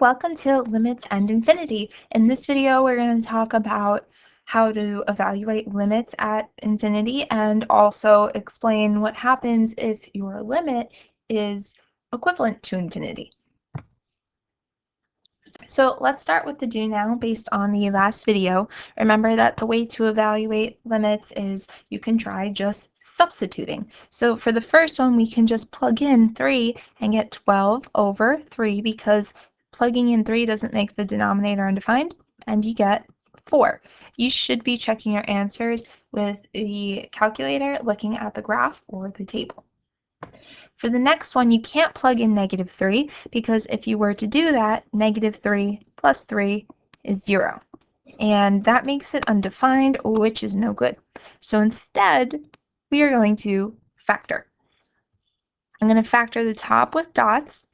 Welcome to Limits and Infinity. In this video, we're going to talk about how to evaluate limits at infinity and also explain what happens if your limit is equivalent to infinity. So let's start with the do now based on the last video. Remember that the way to evaluate limits is you can try just substituting. So for the first one, we can just plug in 3 and get 12 over 3 because plugging in 3 doesn't make the denominator undefined, and you get 4. You should be checking your answers with the calculator, looking at the graph or the table. For the next one, you can't plug in -3 because if you were to do that, -3 plus 3 is 0. And that makes it undefined, which is no good. So instead, we are going to factor. I'm going to factor the top with dots,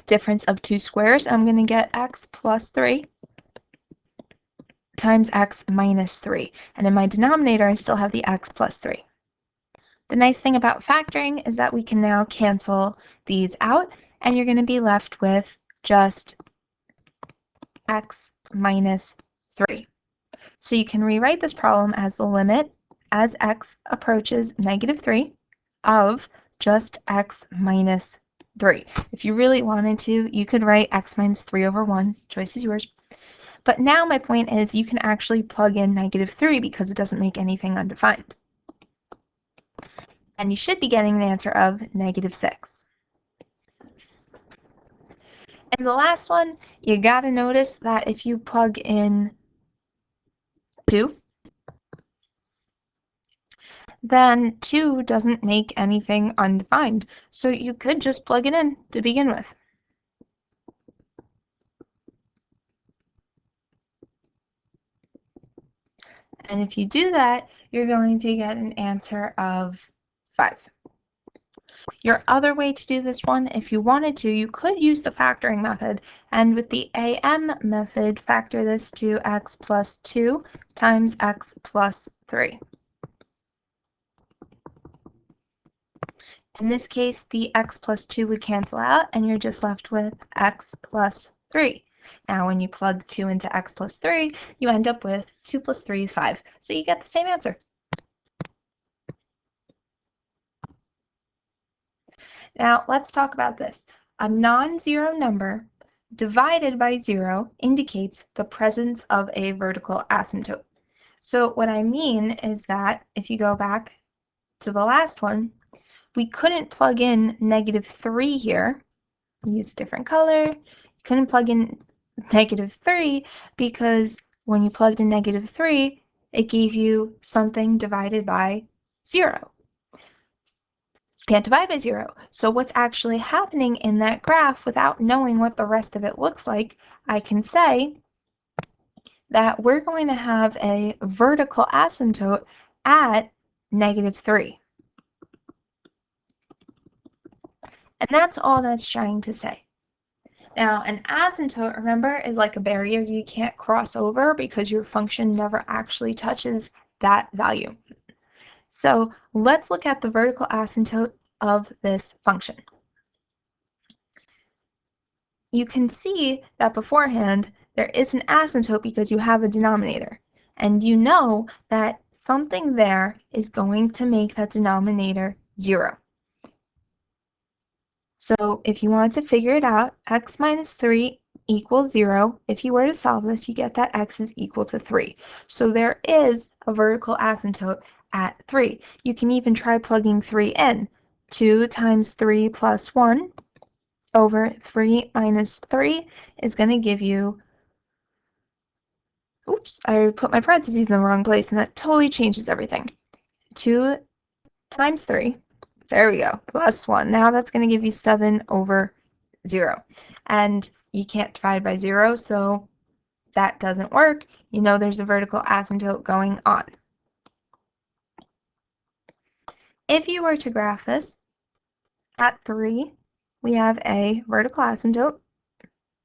difference of 2 squares. I'm going to get x plus 3 times x minus 3. And in my denominator, I still have the x plus 3. The nice thing about factoring is that we can now cancel these out, and you're going to be left with just x minus 3. So you can rewrite this problem as the limit as x approaches -3 of just x minus 3. If you really wanted to, you could write x minus 3 over 1. Choice is yours. But now my point is you can actually plug in -3 because it doesn't make anything undefined. And you should be getting an answer of -6. And the last one, you gotta notice that if you plug in 2, then 2 doesn't make anything undefined. So you could just plug it in to begin with. And if you do that, you're going to get an answer of 5. Your other way to do this one, if you wanted to, you could use the factoring method, and with the AM method, factor this to x plus 2 times x plus 3. In this case, the x plus 2 would cancel out, and you're just left with x plus 3. Now, when you plug 2 into x plus 3, you end up with 2 plus 3 is 5. So you get the same answer. Now, let's talk about this. A non-zero number divided by 0 indicates the presence of a vertical asymptote. So what I mean is that if you go back to the last one, we couldn't plug in -3 here. Use a different color. You couldn't plug in -3 because when you plugged in -3, it gave you something divided by 0. Can't divide by 0. So what's actually happening in that graph without knowing what the rest of it looks like, I can say that we're going to have a vertical asymptote at -3. And that's all that's trying to say. Now, an asymptote, remember, is like a barrier you can't cross over because your function never actually touches that value. So let's look at the vertical asymptote of this function. You can see that beforehand there is an asymptote because you have a denominator, and you know that something there is going to make that denominator 0. So if you want to figure it out, x minus 3 equals 0. If you were to solve this, you get that x is equal to 3. So there is a vertical asymptote at 3. You can even try plugging 3 in. 2 times 3 plus 1 over 3 minus 3 is going to give you, oops, I put my parentheses in the wrong place, and that totally changes everything. 2 times 3, there we go, plus 1. Now that's going to give you 7 over 0. And you can't divide by 0, so that doesn't work. You know there's a vertical asymptote going on. If you were to graph this, at 3, we have a vertical asymptote.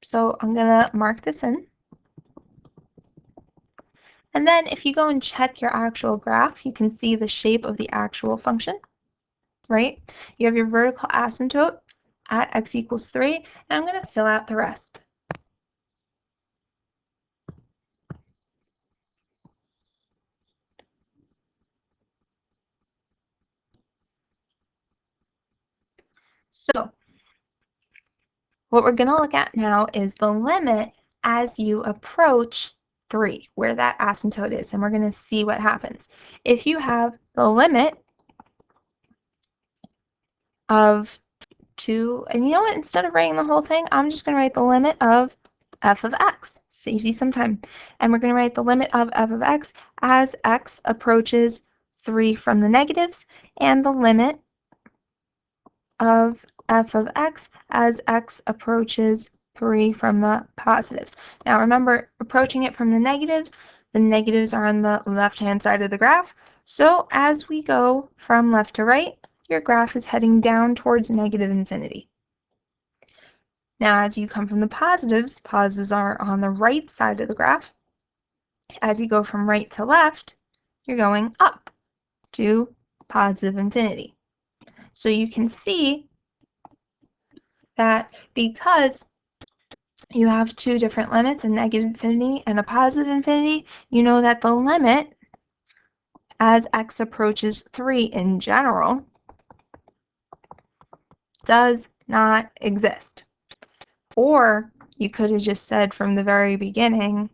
So I'm going to mark this in. And then if you go and check your actual graph, you can see the shape of the actual function, right? You have your vertical asymptote at x equals 3, and I'm going to fill out the rest. So what we're going to look at now is the limit as you approach 3, where that asymptote is, and we're going to see what happens. If you have the limit of 2, and you know what, instead of writing the whole thing, I'm just going to write the limit of f of x. Saves you some time. And we're going to write the limit of f of x as x approaches 3 from the negatives, and the limit of f of x as x approaches 3 from the positives. Now remember, approaching it from the negatives are on the left-hand side of the graph. So as we go from left to right, your graph is heading down towards negative infinity. Now as you come from the positives are on the right side of the graph. As you go from right to left, you're going up to positive infinity. So you can see that because you have two different limits, a negative infinity and a positive infinity, you know that the limit as x approaches 3 in general does not exist. Or you could have just said from the very beginning,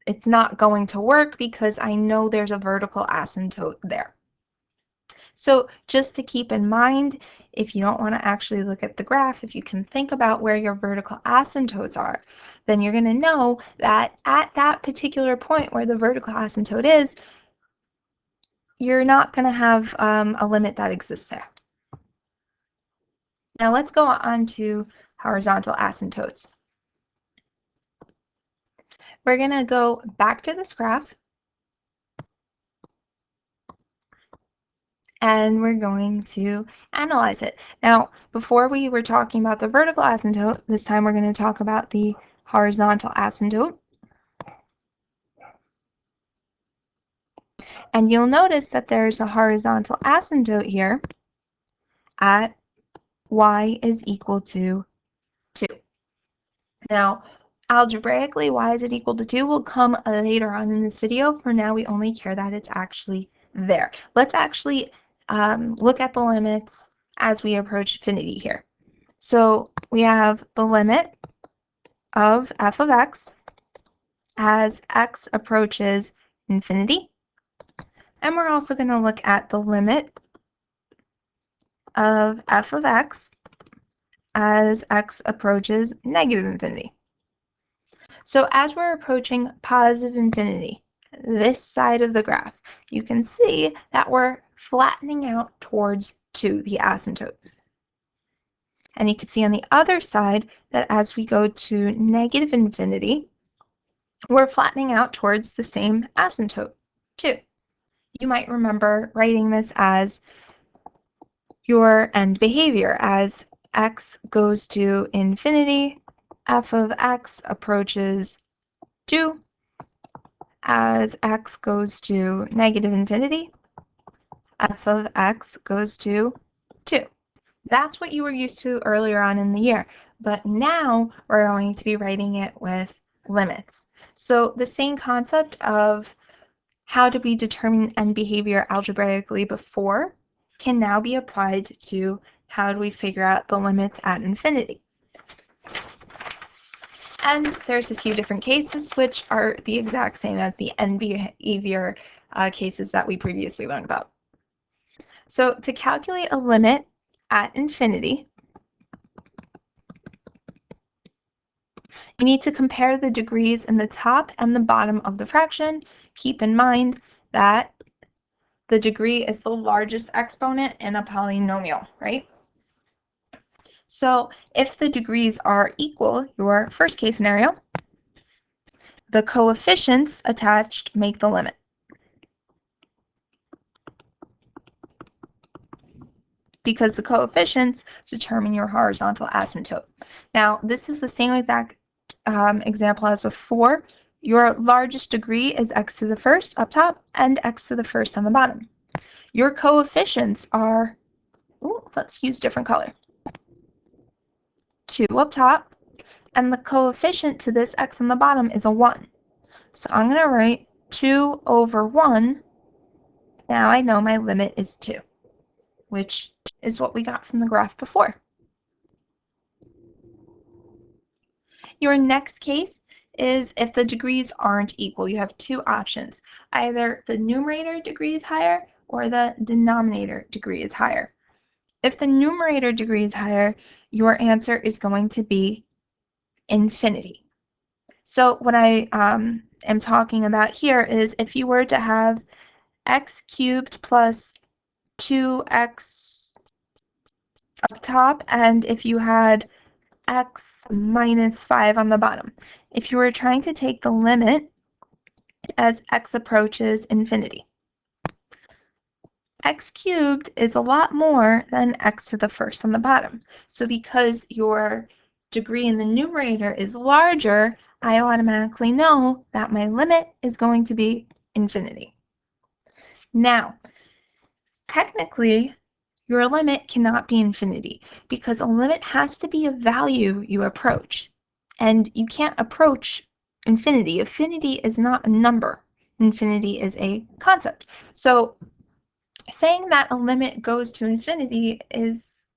it's not going to work because I know there's a vertical asymptote there. So just to keep in mind, if you don't want to actually look at the graph, if you can think about where your vertical asymptotes are, then you're going to know that at that particular point where the vertical asymptote is, you're not going to have a limit that exists there. Now let's go on to horizontal asymptotes. We're going to go back to this graph, and we're going to analyze it. Now, before we were talking about the vertical asymptote, this time we're going to talk about the horizontal asymptote. And you'll notice that there's a horizontal asymptote here at y is equal to 2. Now, algebraically, y is equal to 2 will come later on in this video. For now, we only care that it's actually there. Let's actually look at the limits as we approach infinity here. So we have the limit of f of x as x approaches infinity. And we're also going to look at the limit of f of x as x approaches negative infinity. So as we're approaching positive infinity, this side of the graph, you can see that we're flattening out towards 2, the asymptote. And you can see on the other side that as we go to negative infinity, we're flattening out towards the same asymptote, 2. You might remember writing this as your end behavior. As x goes to infinity, f of x approaches 2. As x goes to negative infinity, f of x goes to 2. That's what you were used to earlier on in the year, but now we're going to be writing it with limits. So the same concept of how did we determine end behavior algebraically before can now be applied to how do we figure out the limits at infinity. And there's a few different cases which are the exact same as the end behavior cases that we previously learned about. So to calculate a limit at infinity, you need to compare the degrees in the top and the bottom of the fraction. Keep in mind that the degree is the largest exponent in a polynomial, right? So if the degrees are equal, your first case scenario, the coefficients attached make the limit. Because the coefficients determine your horizontal asymptote. Now, this is the same exact example as before. Your largest degree is x to the first up top and x to the first on the bottom. Your coefficients are let's use different color. 2 up top, and the coefficient to this x on the bottom is a 1. So I'm going to write 2 over 1. Now I know my limit is 2, which is what we got from the graph before. Your next case is if the degrees aren't equal. You have two options. Either the numerator degree is higher or the denominator degree is higher. If the numerator degree is higher, your answer is going to be infinity. So what I am talking about here is if you were to have x cubed plus 2x up top, and if you had x minus 5 on the bottom. If you were trying to take the limit as x approaches infinity, x cubed is a lot more than x to the first on the bottom. So because your degree in the numerator is larger, I automatically know that my limit is going to be infinity. Now, technically, your limit cannot be infinity because a limit has to be a value you approach. And you can't approach infinity. Infinity is not a number. Infinity is a concept. So saying that a limit goes to infinity is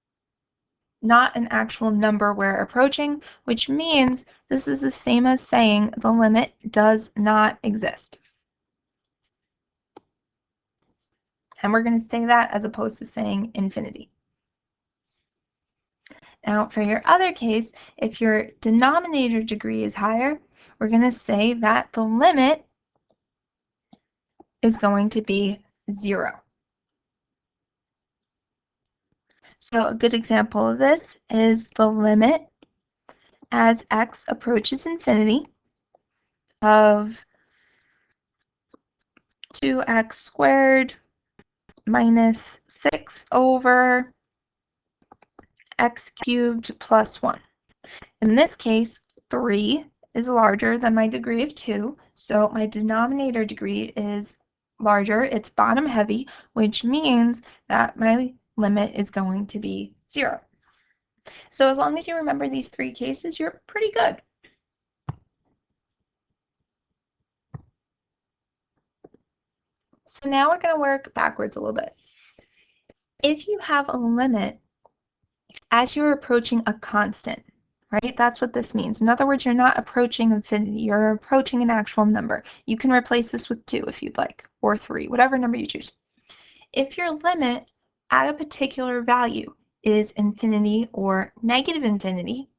not an actual number we're approaching, which means this is the same as saying the limit does not exist. And we're going to say that as opposed to saying infinity. Now, for your other case, if your denominator degree is higher, we're going to say that the limit is going to be 0. So a good example of this is the limit as x approaches infinity of 2x squared minus 6 over x cubed plus 1. In this case, 3 is larger than my degree of 2, so my denominator degree is larger. It's bottom heavy, which means that my limit is going to be 0. So as long as you remember these three cases, you're pretty good. So now we're going to work backwards a little bit. If you have a limit as you're approaching a constant, right? That's what this means. In other words, you're not approaching infinity. You're approaching an actual number. You can replace this with 2 if you'd like, or 3, whatever number you choose. If your limit at a particular value is infinity or negative infinity,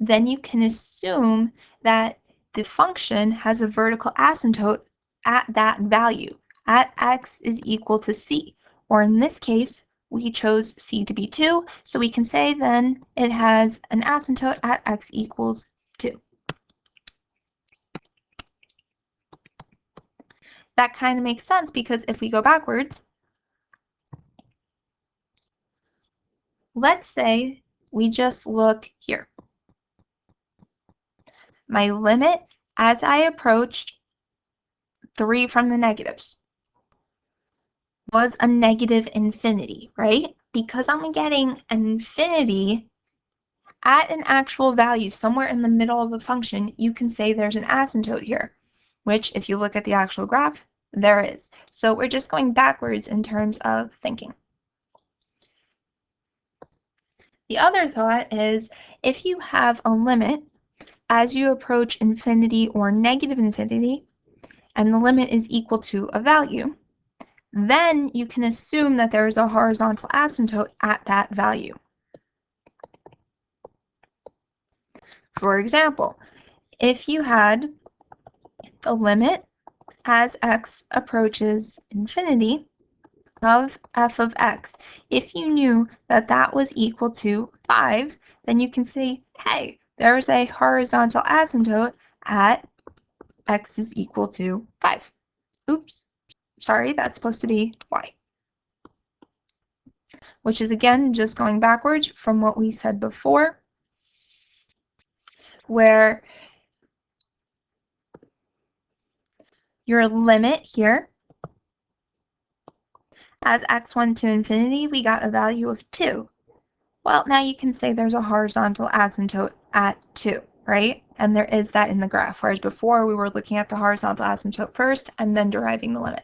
then you can assume that the function has a vertical asymptote at that value, at x is equal to c, or in this case, we chose c to be 2, so we can say then it has an asymptote at x equals 2. That kind of makes sense because if we go backwards, let's say we just look here. My limit as I approached 3 from the negatives was a negative infinity, right? Because I'm getting an infinity at an actual value somewhere in the middle of the function, you can say there's an asymptote here, which if you look at the actual graph, there is. So we're just going backwards in terms of thinking. The other thought is if you have a limit as you approach infinity or negative infinity, and the limit is equal to a value, then you can assume that there is a horizontal asymptote at that value. For example, if you had a limit as x approaches infinity of f of x, if you knew that that was equal to 5, then you can say, hey, there's a horizontal asymptote at x is equal to 5. Oops. Sorry, that's supposed to be y. Which is again just going backwards from what we said before, where your limit here as x1 to infinity, we got a value of 2. Well, now you can say there's a horizontal asymptote at 2, right? And there is that in the graph, whereas before we were looking at the horizontal asymptote first and then deriving the limit.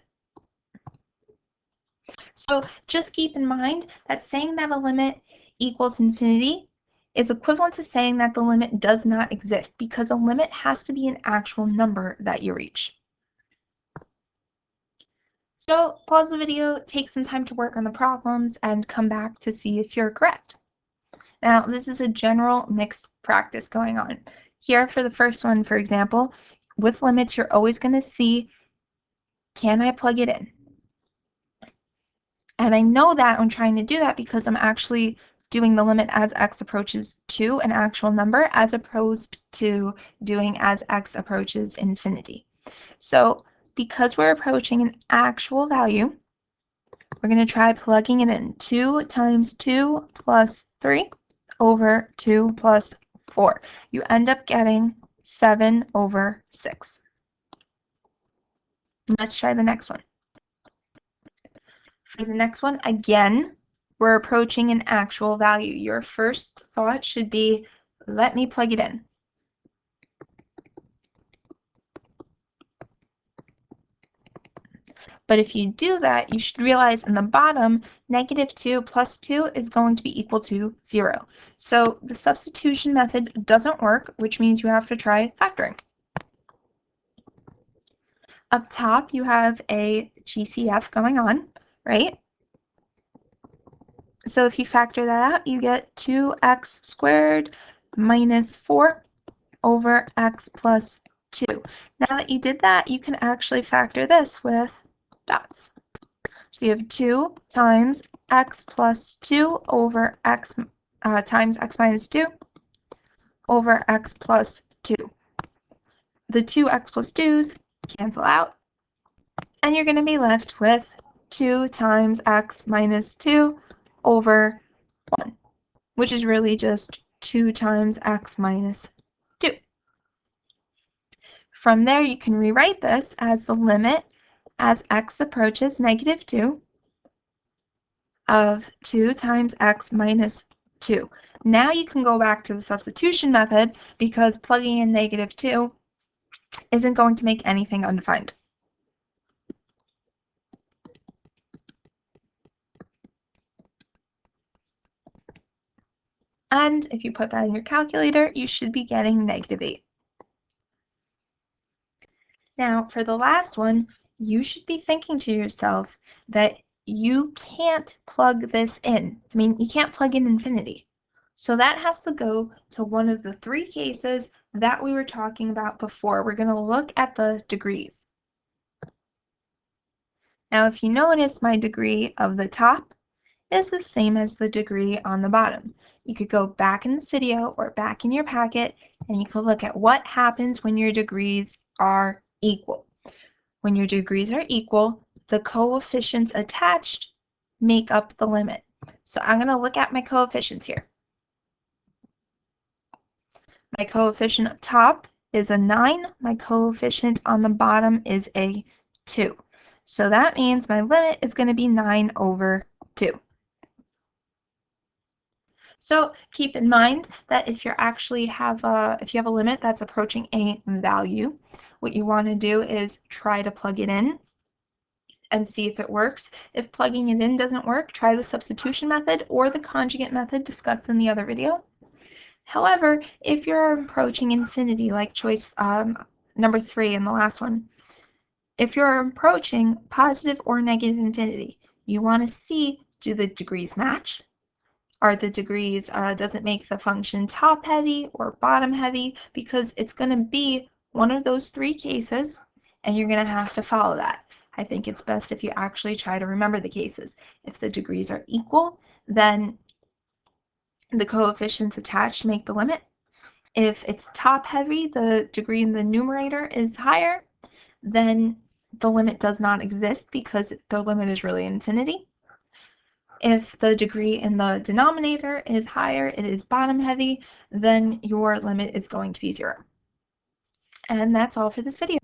So just keep in mind that saying that a limit equals infinity is equivalent to saying that the limit does not exist, because a limit has to be an actual number that you reach. So pause the video, take some time to work on the problems, and come back to see if you're correct. Now, this is a general mixed practice going on. Here for the first one, for example, with limits, you're always going to see, can I plug it in? And I know that I'm trying to do that because I'm actually doing the limit as x approaches to an actual number, as opposed to doing as x approaches infinity. So because we're approaching an actual value, we're going to try plugging it in. 2 times 2 plus 3 over 2 plus 4. You end up getting 7 over 6. Let's try the next one. For the next one, again, we're approaching an actual value. Your first thought should be, let me plug it in. But if you do that, you should realize in the bottom, -2 plus 2 is going to be equal to 0. So the substitution method doesn't work, which means you have to try factoring. Up top, you have a GCF going on, right? So if you factor that out, you get 2x squared minus 4 over x plus 2. Now that you did that, you can actually factor this with dots. So you have 2 times x plus 2 over x times x minus 2 over x plus 2. The 2x plus 2's cancel out, and you're going to be left with 2 times x minus 2 over 1, which is really just 2 times x minus 2. From there, you can rewrite this as the limit as x approaches -2 of 2 times x minus 2. Now you can go back to the substitution method, because plugging in -2 isn't going to make anything undefined. And if you put that in your calculator, you should be getting -8. Now, for the last one, you should be thinking to yourself that you can't plug this in. I mean, you can't plug in infinity. So that has to go to one of the 3 cases that we were talking about before. We're going to look at the degrees. Now, if you notice, my degree of the top is the same as the degree on the bottom. You could go back in this video or back in your packet, and you could look at what happens when your degrees are equal. When your degrees are equal, the coefficients attached make up the limit. So I'm going to look at my coefficients here. My coefficient up top is a 9. My coefficient on the bottom is a 2. So that means my limit is going to be 9 over 2. So keep in mind that if you actually have a limit that's approaching a value, what you want to do is try to plug it in and see if it works. If plugging it in doesn't work, try the substitution method or the conjugate method discussed in the other video. However, if you're approaching infinity, like choice number 3 in the last one, if you're approaching positive or negative infinity, you want to see, do the degrees match? Are the degrees, does it make the function top heavy or bottom heavy? Because it's going to be one of those 3 cases, and you're going to have to follow that. I think it's best if you actually try to remember the cases. If the degrees are equal, then the coefficients attached make the limit. If it's top heavy, the degree in the numerator is higher, then the limit does not exist because the limit is really infinity. If the degree in the denominator is higher, it is bottom heavy, then your limit is going to be 0. And that's all for this video.